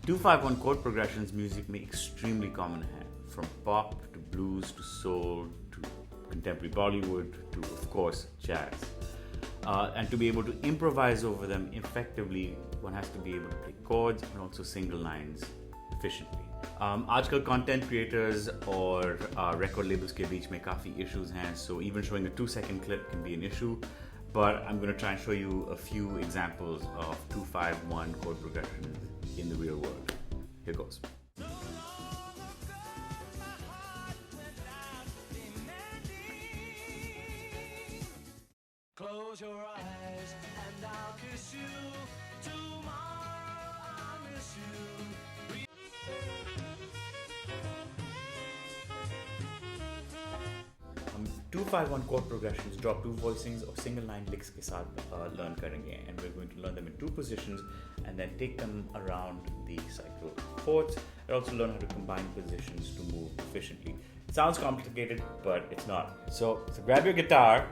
2-5-1 chord progressions music में extremely common है, from pop to blues to soul to contemporary Bollywood to, of course, jazz. And to be able to improvise over them effectively, one has to be able to play chords and also single lines efficiently. आजकल content creators और record labels के बीच में काफ़ी issues हैं, so even showing a 2-second clip can be an issue. But I'm going to try and show you a few examples of 2-5-1 chord progressions in the real world. Here goes. Close your eyes and I'll kiss you. Tomorrow I'll miss you. 2-5-1 chord progressions, drop two voicings or single line licks के साथ learn करेंगे, and we're going to learn them in two positions and then take them around the cycle of fourths, and also learn how to combine positions to move efficiently. It sounds complicated, but it's not. So grab your guitar,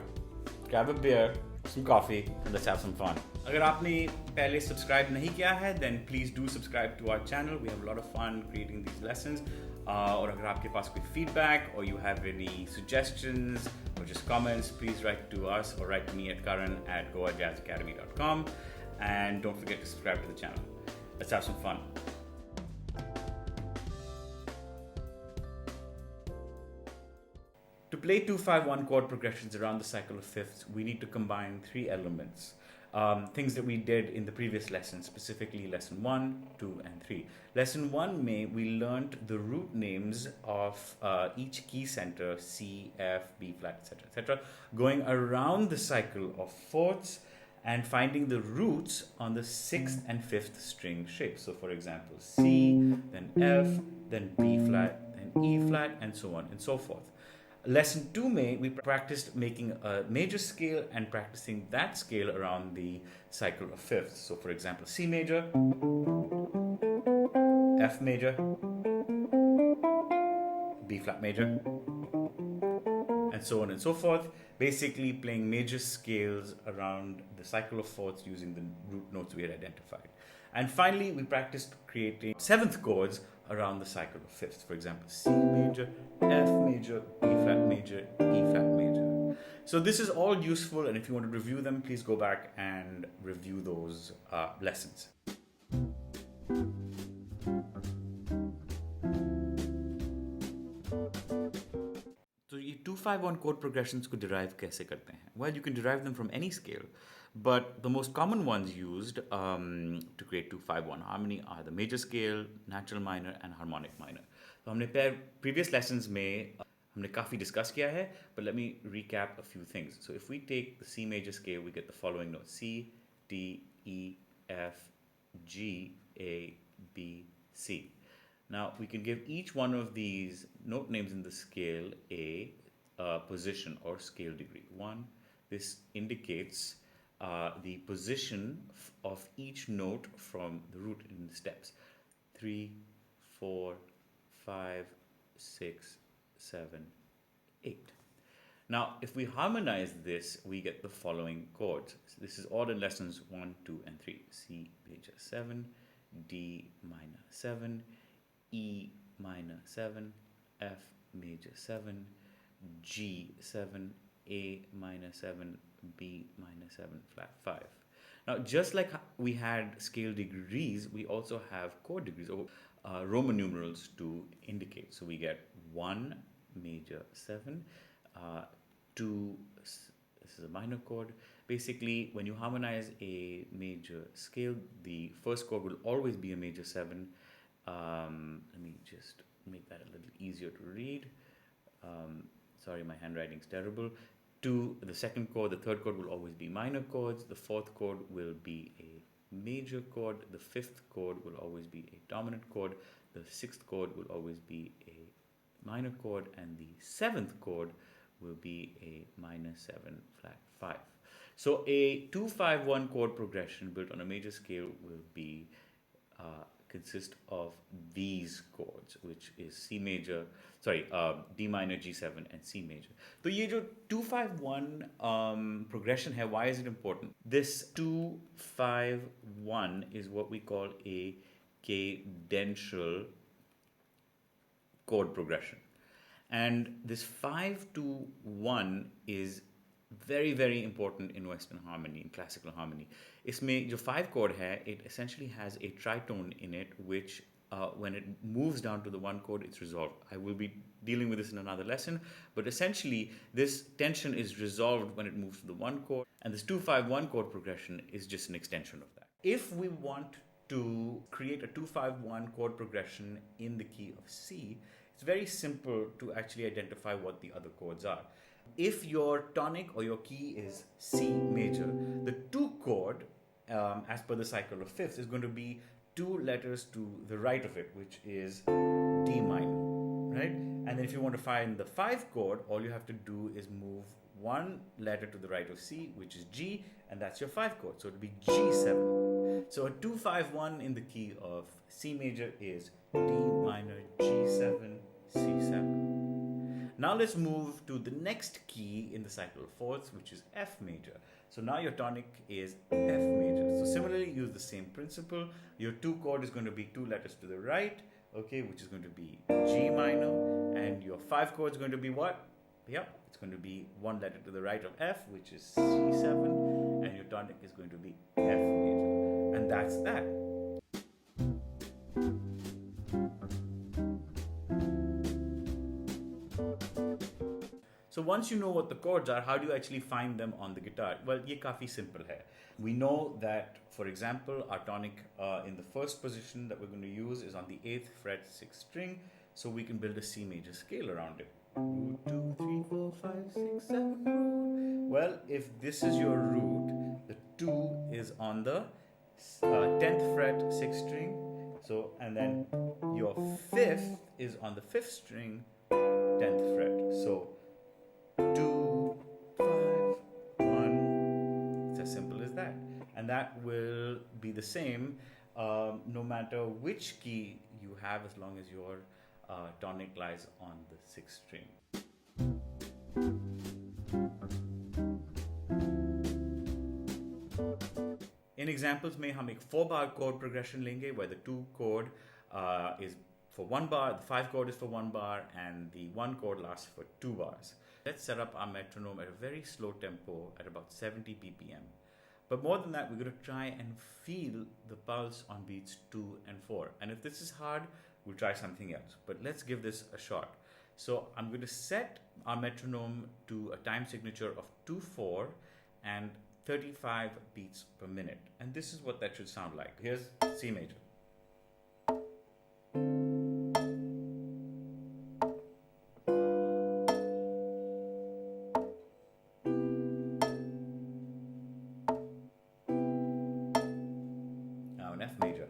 grab a beer, some coffee, and let's have some fun. अगर आपने पहले subscribe नहीं किया है, then please do subscribe to our channel. We have a lot of fun creating these lessons. और अगर आपके पास कोई feedback or you have any suggestions or just comments, please write to us or write to me at Karan@GoaJazzAcademy.com, and don't forget to subscribe to the channel. Let's have some fun. To play 2-5-1 chord progressions around the cycle of fifths, we need to combine three elements. Things that we did in the previous lessons, specifically lesson 1, 2, and 3. Lesson 1 we learned the root names of each key center, C, F, B flat, etc., etc., going around the cycle of fourths and finding the roots on the 6th and 5th string shapes. So for example, C, then F, then B flat, then E flat, and so on and so forth. Lesson 2 we practiced making a major scale and practicing that scale around the cycle of fifths. So for example, C major, F major, B flat major, and so on and so forth. Basically playing major scales around the cycle of fourths using the root notes we had identified. And finally, we practiced creating seventh chords around the cycle of fifths. For example, C major, F major, B flat major, E flat major. So this is all useful, and if you want to review them, please go back and review those lessons. So ये 2-5-1 chord progressions को derive कैसे करते हैं? Well, you can derive them from any scale, but the most common ones used to create 2-5-1 harmony are the major scale, natural minor, and harmonic minor. So हमने previous lessons में हमने काफ़ी discuss किया है, but let me recap a few things. So if we take the C major scale, we get the following notes: C, D, E, F, G, A, B, C. Now we can give each one of these note names in the scale a position or scale degree. 1, this indicates the position of each note from the root in the steps. 3, 4, 5, 6, 7, 8. Now if we harmonize this, we get the following chords. So this is all in lessons 1, 2, and 3. C major 7, D minor 7, E minor 7, F major 7, G 7, A minor 7, B minor 7, flat 5. Now just like we had scale degrees, we also have chord degrees or Roman numerals to indicate. So we get 1 major 7, 2, this is a minor chord. Basically, when you harmonize a major scale, the first chord will always be a major 7. Let me just make that a little easier to read. Sorry, my handwriting's terrible. 2, the second chord, the third chord will always be minor chords. The fourth chord will be a major chord. The fifth chord will always be a dominant chord. The sixth chord will always be a minor chord. And the seventh chord will be a minor 7, flat 5. So a 2-5-1 chord progression built on a major scale will be consist of these chords, which is C major, D minor, G7, and C major. So ये जो 2-5-1 progression है, why is it important? This 2-5-1 is what we call a cadential chord progression. And this 5-2-1 is very very important in Western harmony, in classical harmony. इसमें जो 5 chord है, it essentially has a tritone in it, which when it moves down to the 1 chord, it's resolved. I will be dealing with this in another lesson, but essentially this tension is resolved when it moves to the 1 chord, and this 2-5-1 chord progression is just an extension of that. If we want to create a 2-5-1 chord progression in the key of C, it's very simple to actually identify what the other chords are. If your tonic or your key is C major, the 2 chord, as per the cycle of fifths, is going to be 2 letters to the right of it, which is D minor, right? And then if you want to find the 5 chord, all you have to do is move 1 letter to the right of C, which is G, and that's your 5 chord. So it'll be G7. So a 2-5-1 in the key of C major is D minor, G7, C7. Now let's move to the next key in the cycle of fourths, which is F major. So now your tonic is F major. So similarly, use the same principle. Your 2 chord is going to be 2 letters to the right, okay, which is going to be G minor, and your 5 chord is going to be what? Yep, it's going to be 1 letter to the right of F, which is C7, and your tonic is going to be F major. And that's that. So once you know what the chords are, how do you actually find them on the guitar? Well, ये काफी simple है. We know that, for example, our tonic in the first position that we're going to use is on the 8th fret 6th string, so we can build a C major scale around it. Root 2, 3, 4, 5, 6, 7, root. Well, if this is your root, the 2 is on the 10th fret 6th string, so, and then your 5th is on the 5th string 10th fret. So 2, 5, 1. It's as simple as that. And that will be the same no matter which key you have, as long as your tonic lies on the 6th string. In examples में हम एक 4-bar chord progression लेंगे, where the 2 chord is for 1 bar, the 5 chord is for 1 bar, and the 1 chord lasts for 2 bars. Let's set up our metronome at a very slow tempo at about 70 BPM. But more than that, we're going to try and feel the pulse on beats 2 and 4. And if this is hard, we'll try something else. But let's give this a shot. So I'm going to set our metronome to a time signature of 2/4 and 35 beats per minute. And this is what that should sound like. Here's C major. Now an F major.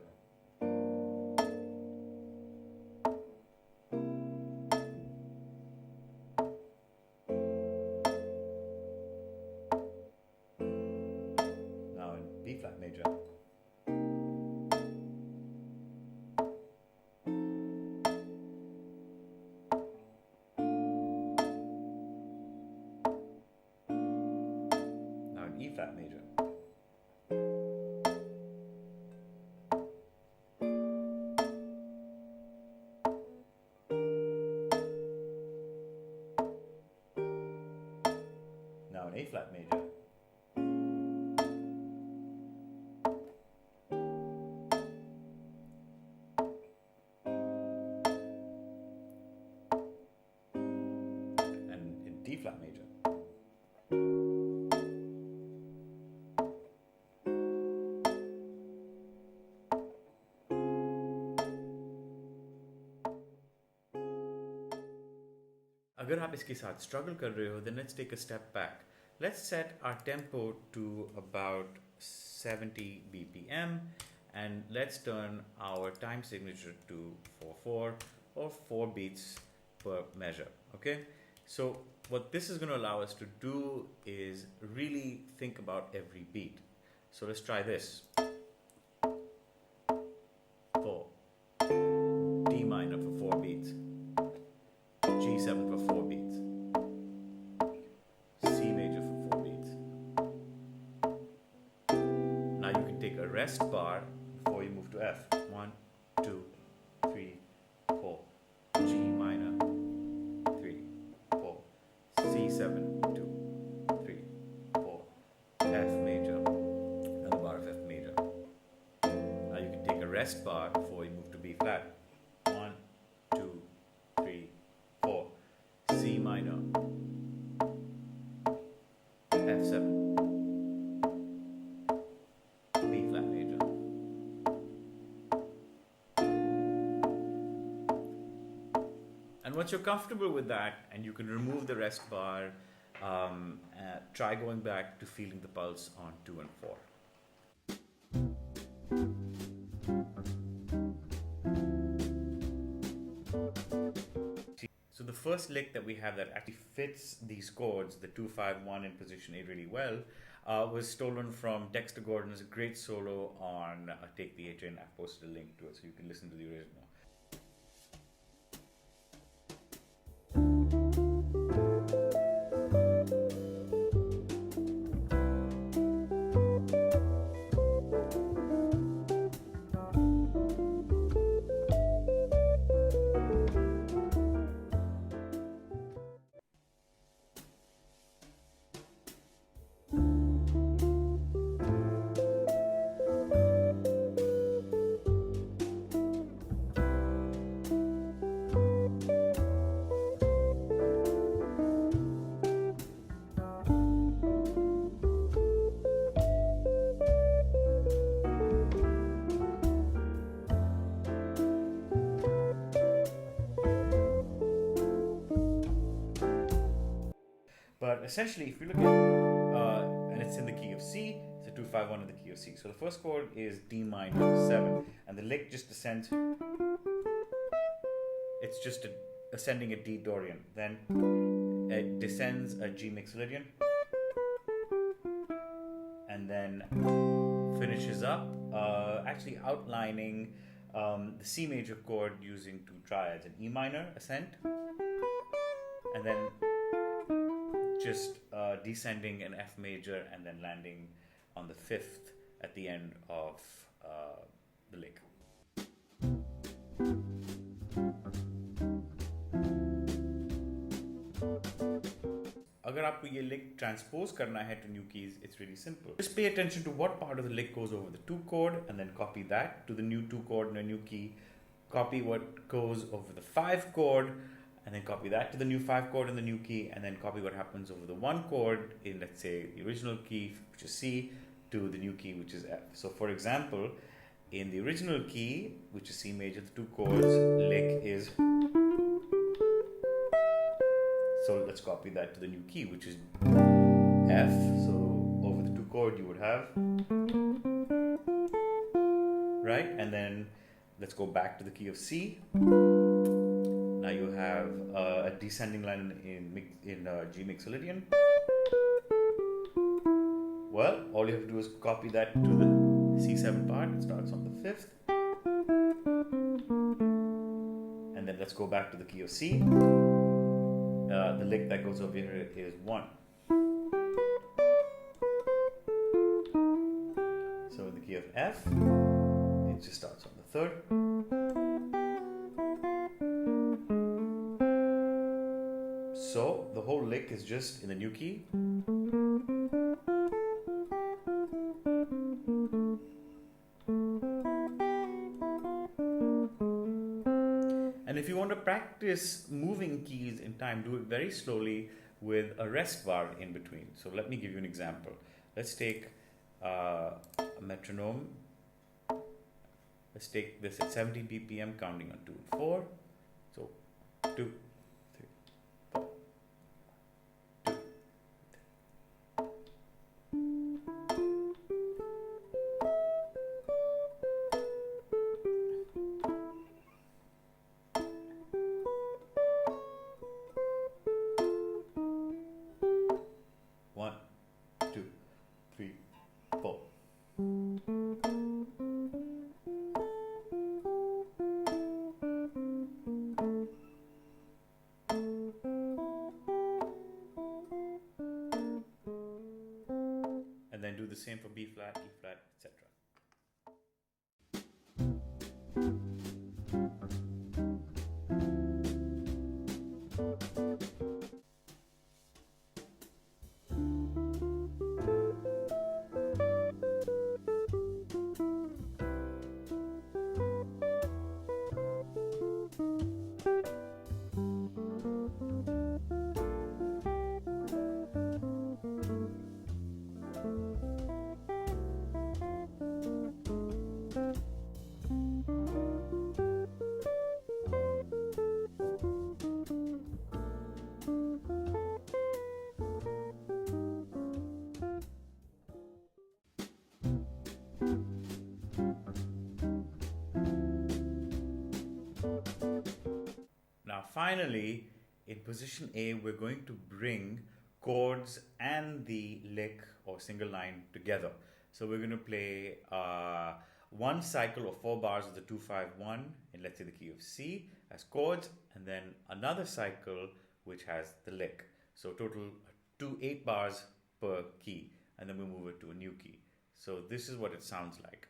Now in B flat major. Now in E flat major. Now in A flat major. And in D flat major. अगर आप इसके साथ struggle कर रहे हो, then let's take a step back. Let's set our tempo to about 70 BPM, and let's turn our time signature to 4/4 or 4 beats per measure. Okay? So what this is going to allow us to do is really think about every beat. So let's try this. 4. D minor for 4 beats. G7 for 4 beats. C major for 4 beats. Now you can take a rest bar before you move to F. 1, 7, 2, 3, 4, F major, another bar of F major. Now you can take a rest bar before you move to B flat. 1, 2, 3, 4, C minor, F7, B flat major. And once you're comfortable with that and you can remove the rest bar, try going back to feeling the pulse on 2 and 4. So the first lick that we have that actually fits these chords, the 2-5-1 in position A really well, was stolen from Dexter Gordon's great solo on Take the HA, and I've posted a link to it so you can listen to the original. But essentially, if you look at, and it's in the key of C, it's a 2-5-1 in the key of C. So the first chord is D minor 7, and the lick just descends. It's just ascending a D Dorian. Then it descends a G mixolydian, and then finishes up, actually outlining the C major chord using 2 triads, an E minor ascent, and then just descending an F major and then landing on the 5th at the end of the lick. अगर आपको ये lick transpose करना है to new keys, it's really simple. Just pay attention to what part of the lick goes over the 2 chord and then copy that to the new 2 chord in a new key. Copy what goes over the 5 chord and then copy that to the new 5 chord in the new key, and then copy what happens over the 1 chord in, let's say, the original key, which is C, to the new key, which is F. So for example, in the original key, which is C major, the 2 chords, lick is. So let's copy that to the new key, which is F. So over the 2 chord you would have, right? And then let's go back to the key of C. Now you have a descending line in G mixolydian. Well, all you have to do is copy that to the C7 part. It starts on the 5th. And then let's go back to the key of C. The lick that goes over here is 1. So in the key of F, it just starts on the 3rd. So the whole lick is just in the new key. And if you want to practice moving keys in time, do it very slowly with a rest bar in between. So let me give you an example. Let's take a metronome. Let's take this at 70 BPM, counting on 2 and 4. So 2, 3, 4, 2, 1, 2, 3, 4. And then do the same for B flat, E flat, etc. Finally, in position A, we're going to bring chords and the lick or single line together. So we're going to play one cycle of 4 bars of the 2-5-1 in, let's say, the key of C as chords, and then another cycle which has the lick. So total 8 bars per key, and then we move it to a new key. So this is what it sounds like.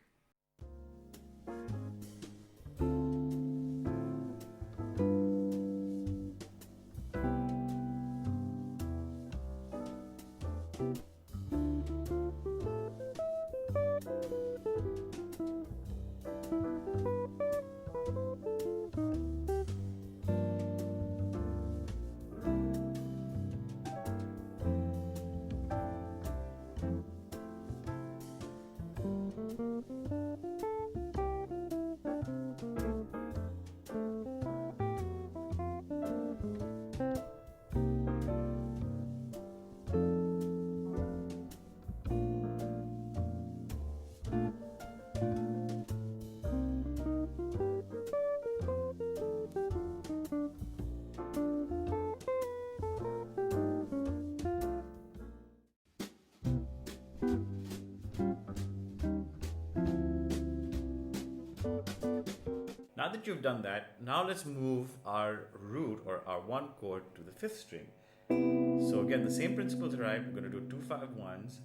Now that you've done that, now let's move our root or our 1 chord to the 5th string. So again, the same principles are right. We're going to do 2-5-1s,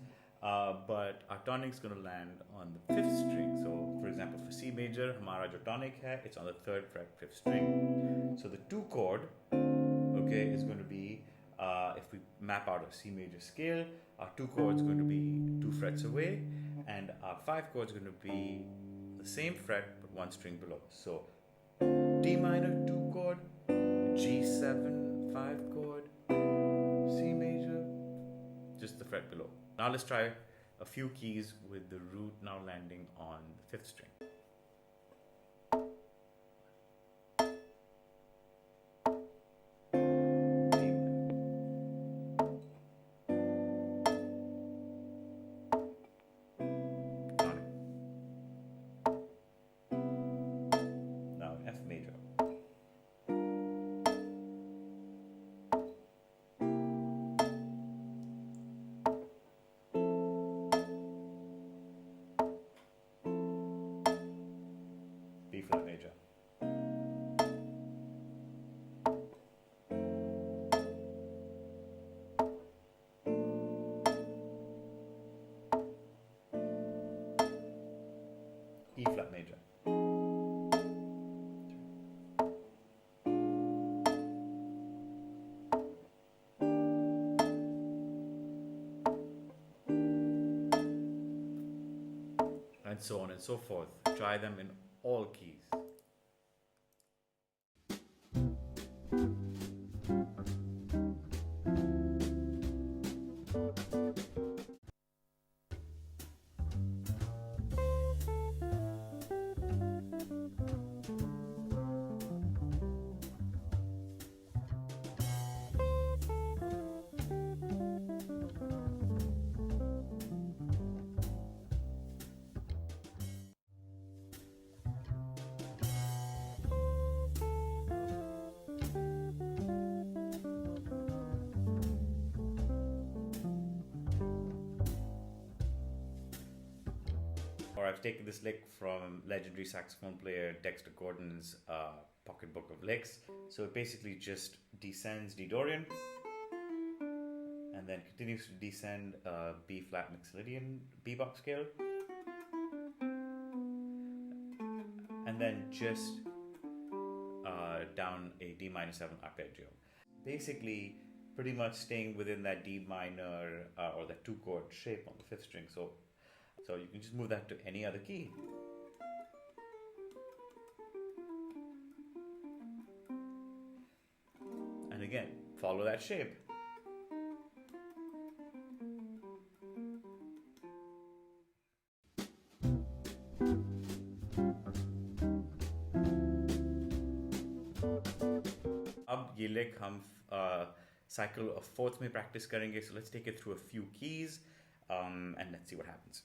but our tonic is going to land on the 5th string. So for example, for C major, hamara jo tonic hai, it's on the 3rd fret, 5th string. So the 2 chord, okay, is going to be, if we map out a C major scale, our 2 chord is going to be 2 frets away, and our 5 chord is going to be the same fret but 1 string below. So D minor 2 chord, G7 5 chord, C major, just the fret below. Now let's try a few keys with the root now landing on the 5th string. B flat major. E flat major. And so on and so forth. Try them in all keys. Or I've taken this lick from legendary saxophone player Dexter Gordon's pocketbook of licks. So it basically just descends D Dorian and then continues to descend B flat Mixolydian bebop scale, and then just down a D minor 7 arpeggio. Basically, pretty much staying within that D minor or that 2 chord shape on the 5th string. So you can just move that to any other key. And again, follow that shape. अब ये lick हम cycle of 4th में practice करेंगे. So let's take it through a few keys and let's see what happens.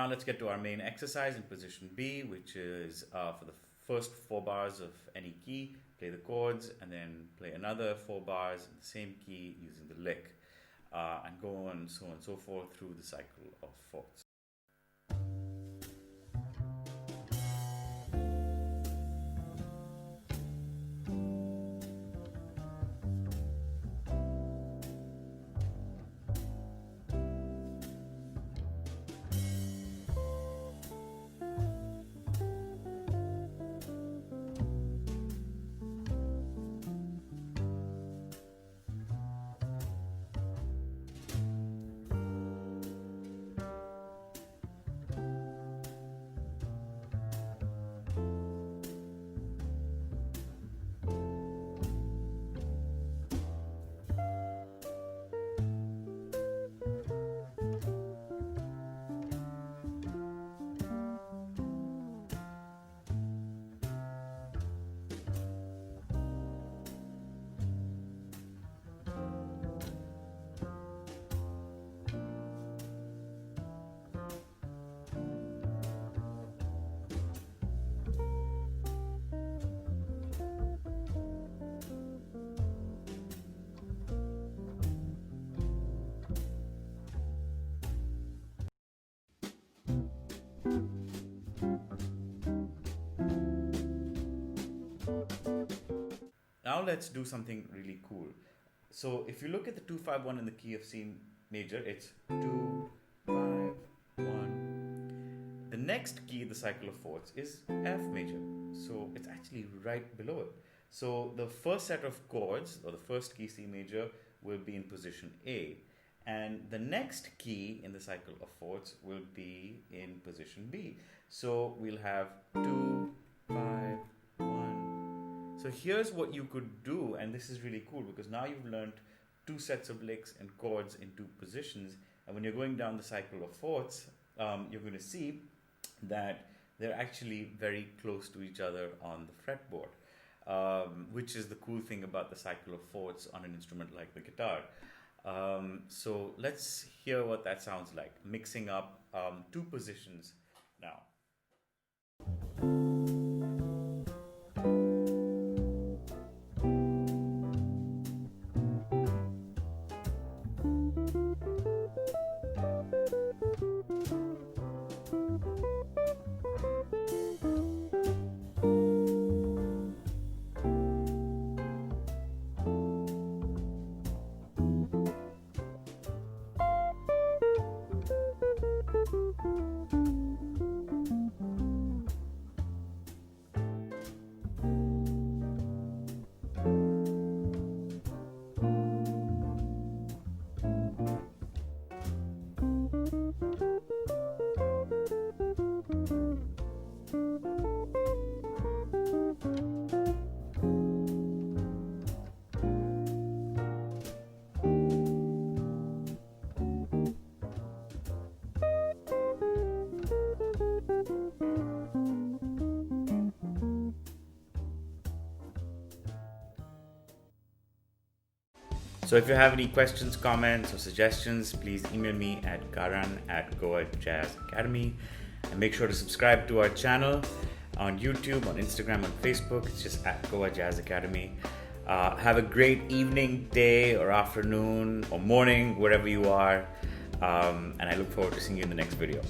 now let's get to our main exercise in position B, which is for the first 4 bars of any key, play the chords, and then play another 4 bars in the same key using the lick, and go on so on and so forth through the cycle of fourths. Now let's do something really cool. So if you look at the 2-5-1 in the key of C major, it's 2-5-1. The next key in the cycle of fourths is F major. So it's actually right below it. So the first set of chords, or the first key C major, will be in position A. And the next key in the cycle of fourths will be in position B. So we'll have 2-5-1. So here's what you could do, and this is really cool because now you've learned 2 sets of licks and chords in 2 positions, and when you're going down the cycle of fourths, you're going to see that they're actually very close to each other on the fretboard, which is the cool thing about the cycle of fourths on an instrument like the guitar. So let's hear what that sounds like, mixing up 2 positions now. So if you have any questions, comments, or suggestions, please email me at Karan@Goa Jazz Academy. And make sure to subscribe to our channel on YouTube, on Instagram, on Facebook. It's just at Goa Jazz Academy. Have a great evening, day, or afternoon, or morning, wherever you are. And I look forward to seeing you in the next video.